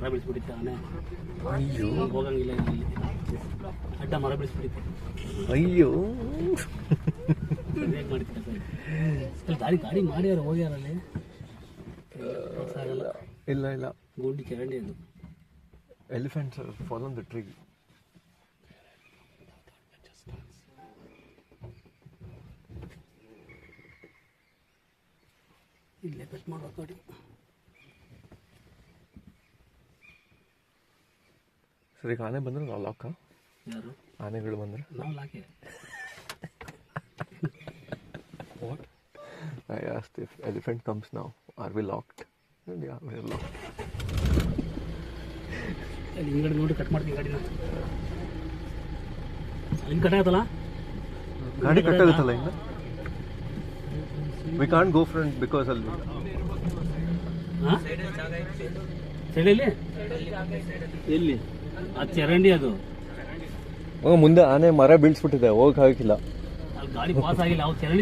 ಮರ ಬೆಳೆಸ್ಬಿಟ್ಟಿತ್ತು ಆನೆ. ಅಯ್ಯೋ ಹೋಗಂಗಿಲ್ಲ ಇಲ್ಲಿ, ಅಡ್ಡ ಮರ ಬೆಳೆಸ್ಬಿಟ್ಟಿತ್ತು. ಅಯ್ಯೋ ಸರಿಯಾಗಿ ಮಾಡ್ತೀನಿ ಸರ್. ಗಾಡಿ ಗಾಡಿ ಮಾಡ್ಯಾರ ಹೋಗ್ಯಾರಲ್ಲಿ ಆಗಲ್ಲ. ಇಲ್ಲ ಇಲ್ಲ, ಗುಂಡಿ ಚರಂಡಿ ಅದು. Elephants fall on the tree. ಇಲ್ಲೇ ಕಟ್ ಮಾಡುವ ಗಾಡಿ. ಸರಿ, ಆನೆ ಬಂದ್ರೆ ನಾವು ಲಾಕ? ಯಾರು ಆನೆಗಳು ಬಂದ್ರೆ ನಾವು ಲಾಕೆ. What? I asked if elephant comes now are we locked? Yeah, we are locked. ಅಲ್ಲಿ ಹಿಂಗಡೆ ನೋಡಿ ಕಟ್ ಮಾಡ್ತೀನಿ ಗಾಡಿನ. ಅಲ್ಲಿ ಕಟ್ ಆಗತ್ತಲ್ಲ ಗಾಡಿ ಕಟ್ಟಾಗುತ್ತಲ್ಲ ಇನ್ನು. We can't go front because ಅಲ್ಲಿ ಹಾಂ ಸೈಡಲ್ಲಿ ಎಲ್ಲಿ ಅದು ಚರಂಡಿ ಅದು. ಮುಂದೆ ಆನೆ ಮರ ಬೀಳ್ಸ್ಬಿಟ್ಟಿದೆ, ಹೋಗಕ್ಕಾಗಿಲ್ಲ. ಅಲ್ಲಿ ಗಾಡಿ ಪಾಸ್ ಆಗಿಲ್ಲ, ಅವ್ರು ಚರಂಡಿ